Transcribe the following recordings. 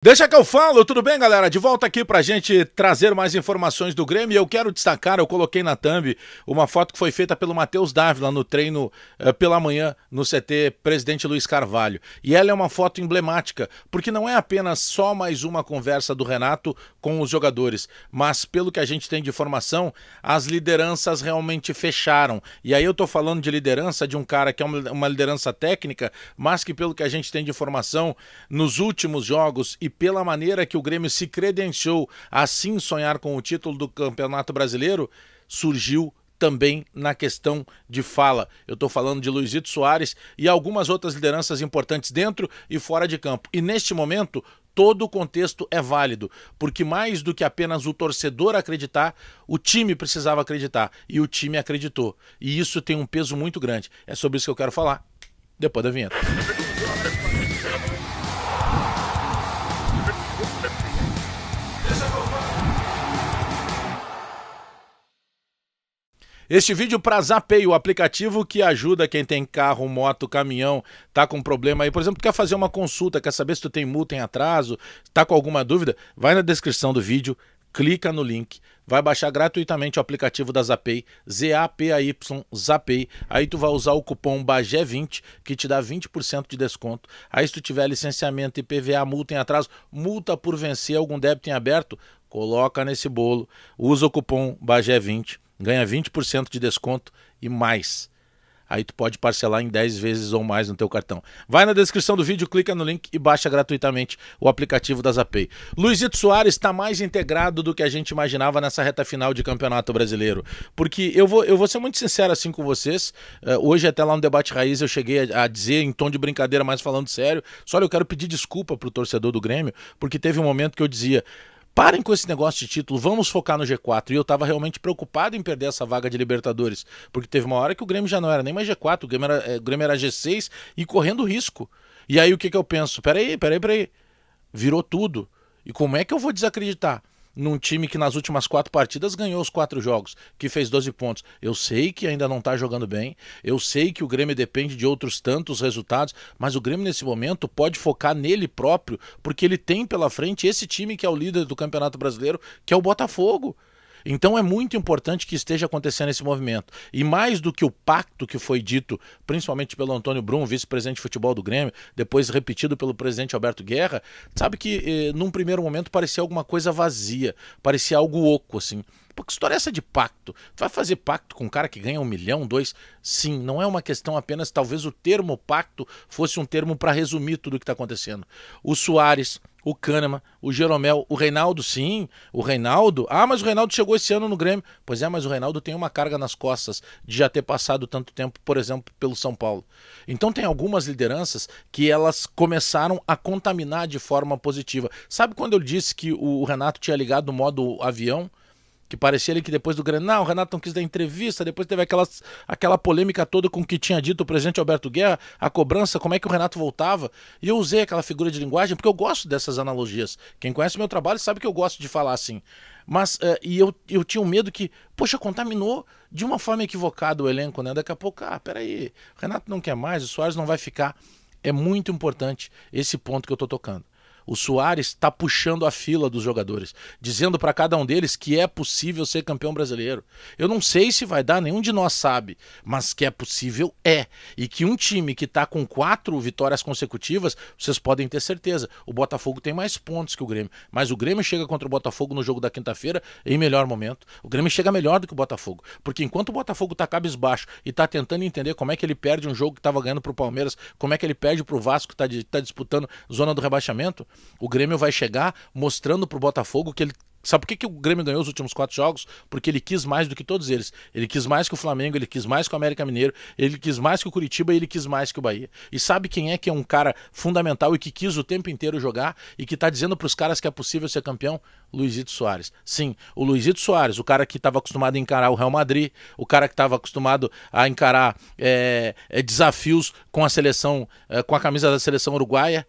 Deixa que eu falo, tudo bem, galera? De volta aqui pra gente trazer mais informações do Grêmio. E eu quero destacar, eu coloquei na thumb uma foto que foi feita pelo Matheus Dávila no treino pela manhã no CT Presidente Luiz Carvalho. E ela é uma foto emblemática, porque não é apenas só mais uma conversa do Renato com os jogadores, mas pelo que a gente tem de informação, as lideranças realmente fecharam. E aí eu tô falando de liderança de um cara que é uma liderança técnica, mas que pelo que a gente tem de informação, nos últimos jogos e pela maneira que o Grêmio se credenciou a sim sonhar com o título do Campeonato Brasileiro, surgiu também na questão de fala. Eu estou falando de Luizito Soares e algumas outras lideranças importantes dentro e fora de campo. E neste momento, todo o contexto é válido, porque mais do que apenas o torcedor acreditar, o time precisava acreditar e o time acreditou. E isso tem um peso muito grande. É sobre isso que eu quero falar depois da vinheta. Este vídeo para Zapay, o aplicativo que ajuda quem tem carro, moto, caminhão, tá com problema aí. Por exemplo, quer fazer uma consulta, quer saber se tu tem multa em atraso, tá com alguma dúvida? Vai na descrição do vídeo, clica no link, vai baixar gratuitamente o aplicativo da Zapay, Z-A-P-A-Y, Zapay. Aí tu vai usar o cupom BAGÉ20, que te dá 20% de desconto. Aí se tu tiver licenciamento, IPVA, multa em atraso, multa por vencer algum débito em aberto, coloca nesse bolo, usa o cupom BAGÉ20. Ganha 20% de desconto e mais. Aí tu pode parcelar em 10 vezes ou mais no teu cartão. Vai na descrição do vídeo, clica no link e baixa gratuitamente o aplicativo da Zapay. Luizito Soares está mais integrado do que a gente imaginava nessa reta final de Campeonato Brasileiro. Porque eu vou ser muito sincero assim com vocês. Hoje até lá no Debate Raiz eu cheguei a dizer em tom de brincadeira, mas falando sério. Só eu quero pedir desculpa pro torcedor do Grêmio, porque teve um momento que eu dizia: parem com esse negócio de título, vamos focar no G4. E eu estava realmente preocupado em perder essa vaga de Libertadores, porque teve uma hora que o Grêmio já não era nem mais G4, o Grêmio era G6 e correndo risco. E aí o que eu penso? Peraí, virou tudo. E como é que eu vou desacreditar num time que nas últimas 4 partidas ganhou os 4 jogos, que fez 12 pontos? Eu sei que ainda não está jogando bem, eu sei que o Grêmio depende de outros tantos resultados, mas o Grêmio nesse momento pode focar nele próprio, porque ele tem pela frente esse time que é o líder do Campeonato Brasileiro, que é o Botafogo. Então é muito importante que esteja acontecendo esse movimento. E mais do que o pacto que foi dito, principalmente pelo Antônio Brum, vice-presidente de futebol do Grêmio, depois repetido pelo presidente Alberto Guerra, sabe que num primeiro momento parecia alguma coisa vazia, parecia algo oco, assim. Pô, que história é essa de pacto? Tu vai fazer pacto com um cara que ganha 1 milhão, 2? Sim, não é uma questão apenas, talvez o termo pacto fosse um termo para resumir tudo o que está acontecendo. O Soares, o Kahneman, o Jeromel, o Reinaldo, sim, o Reinaldo. Ah, mas o Reinaldo chegou esse ano no Grêmio. Pois é, mas o Reinaldo tem uma carga nas costas de já ter passado tanto tempo, por exemplo, pelo São Paulo. Então tem algumas lideranças que elas começaram a contaminar de forma positiva. Sabe quando eu disse que o Renato tinha ligado no modo avião? Que parecia ali que depois do Grenal, o Renato não quis dar entrevista, depois teve aquela polêmica toda com o que tinha dito o presidente Alberto Guerra, a cobrança, como é que o Renato voltava. E eu usei aquela figura de linguagem porque eu gosto dessas analogias. Quem conhece meu trabalho sabe que eu gosto de falar assim. Mas, eu tinha um medo que, poxa, contaminou de uma forma equivocada o elenco, né? Daqui a pouco, peraí, o Renato não quer mais, o Soares não vai ficar. É muito importante esse ponto que eu tô tocando. O Soares está puxando a fila dos jogadores, dizendo para cada um deles que é possível ser campeão brasileiro. Eu não sei se vai dar, nenhum de nós sabe, mas que é possível é. E que um time que está com 4 vitórias consecutivas, vocês podem ter certeza, o Botafogo tem mais pontos que o Grêmio, mas o Grêmio chega contra o Botafogo no jogo da quinta-feira em melhor momento. O Grêmio chega melhor do que o Botafogo, porque enquanto o Botafogo está cabisbaixo e está tentando entender como é que ele perde um jogo que estava ganhando para o Palmeiras, como é que ele perde para o Vasco que está disputando zona do rebaixamento, o Grêmio vai chegar mostrando pro Botafogo que ele... Sabe por que o Grêmio ganhou os últimos 4 jogos? Porque ele quis mais do que todos eles. Ele quis mais que o Flamengo, ele quis mais que o América Mineiro, ele quis mais que o Curitiba e ele quis mais que o Bahia. E sabe quem é que é um cara fundamental e que quis o tempo inteiro jogar e que tá dizendo pros caras que é possível ser campeão? Luizito Soares. Sim, o Luizito Soares, o cara que estava acostumado a encarar o Real Madrid, o cara que estava acostumado a encarar desafios com a seleção, com a camisa da seleção uruguaia.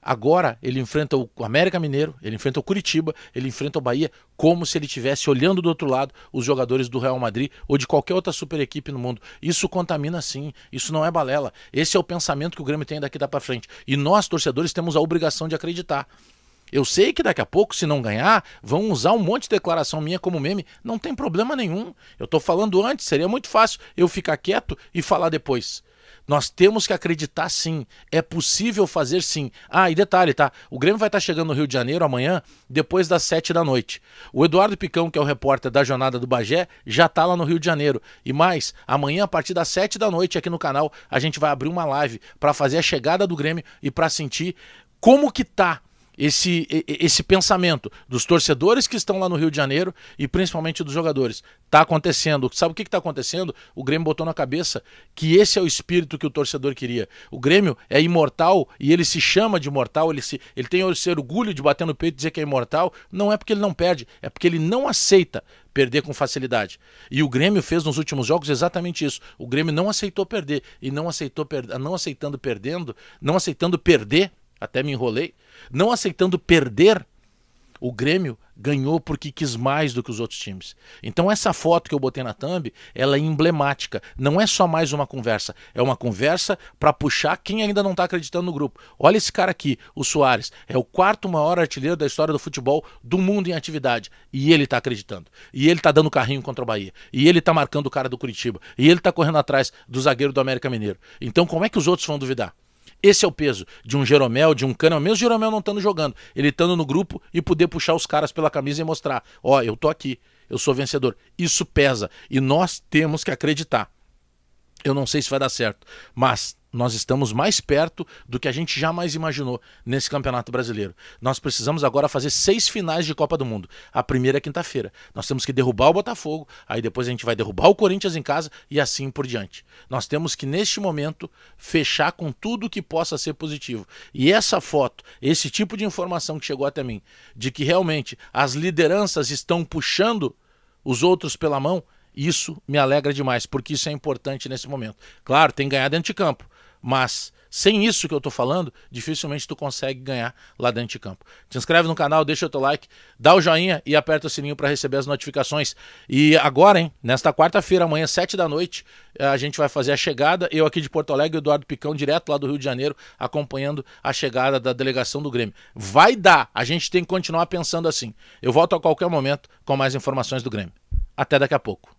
Agora ele enfrenta o América Mineiro, ele enfrenta o Curitiba, ele enfrenta o Bahia, como se ele estivesse olhando do outro lado os jogadores do Real Madrid ou de qualquer outra super equipe no mundo. Isso contamina sim, isso não é balela. Esse é o pensamento que o Grêmio tem daqui pra frente. E nós, torcedores, temos a obrigação de acreditar. Eu sei que daqui a pouco, se não ganhar, vão usar um monte de declaração minha como meme. Não tem problema nenhum. Eu tô falando antes, seria muito fácil eu ficar quieto e falar depois. Nós temos que acreditar sim, é possível fazer sim. Ah, e detalhe, tá? O Grêmio vai estar chegando no Rio de Janeiro amanhã, depois das 7 da noite. O Eduardo Picão, que é o repórter da Jornada do Bagé, já tá lá no Rio de Janeiro. E mais, amanhã, a partir das 7 da noite aqui no canal, a gente vai abrir uma live para fazer a chegada do Grêmio e para sentir como que tá esse pensamento dos torcedores que estão lá no Rio de Janeiro e principalmente dos jogadores. Está acontecendo. Sabe o que está acontecendo? O Grêmio botou na cabeça que esse é o espírito que o torcedor queria. O Grêmio é imortal e ele se chama de imortal, ele tem esse orgulho de bater no peito e dizer que é imortal. Não é porque ele não perde, é porque ele não aceita perder com facilidade. E o Grêmio fez nos últimos jogos exatamente isso. O Grêmio não aceitou perder e não aceitando perder, até me enrolei, não aceitando perder, o Grêmio ganhou porque quis mais do que os outros times. Então essa foto que eu botei na thumb, ela é emblemática. Não é só mais uma conversa, é uma conversa para puxar quem ainda não está acreditando no grupo. Olha esse cara aqui, o Soares, é o 4º maior artilheiro da história do futebol do mundo em atividade. E ele está acreditando. E ele está dando carrinho contra o Bahia. E ele está marcando o cara do Curitiba. E ele está correndo atrás do zagueiro do América Mineiro. Então como é que os outros vão duvidar? Esse é o peso de um Jeromel, de um Kahneman, mesmo o Jeromel não estando jogando, ele estando no grupo e poder puxar os caras pela camisa e mostrar, ó, eu tô aqui, eu sou vencedor. Isso pesa e nós temos que acreditar. Eu não sei se vai dar certo, mas nós estamos mais perto do que a gente jamais imaginou nesse Campeonato Brasileiro. Nós precisamos agora fazer 6 finais de Copa do Mundo. A primeira é quinta-feira. Nós temos que derrubar o Botafogo, aí depois a gente vai derrubar o Corinthians em casa e assim por diante. Nós temos que, neste momento, fechar com tudo que possa ser positivo. E essa foto, esse tipo de informação que chegou até mim, de que realmente as lideranças estão puxando os outros pela mão, isso me alegra demais, porque isso é importante nesse momento. Claro, tem que ganhar dentro de campo, mas sem isso que eu tô falando, dificilmente tu consegue ganhar lá dentro de campo. Te inscreve no canal, deixa o teu like, dá o joinha e aperta o sininho para receber as notificações. E agora, hein, nesta quarta-feira, amanhã, 7 da noite, a gente vai fazer a chegada, eu aqui de Porto Alegre, Eduardo Picão, direto lá do Rio de Janeiro, acompanhando a chegada da delegação do Grêmio. Vai dar, a gente tem que continuar pensando assim. Eu volto a qualquer momento com mais informações do Grêmio. Até daqui a pouco.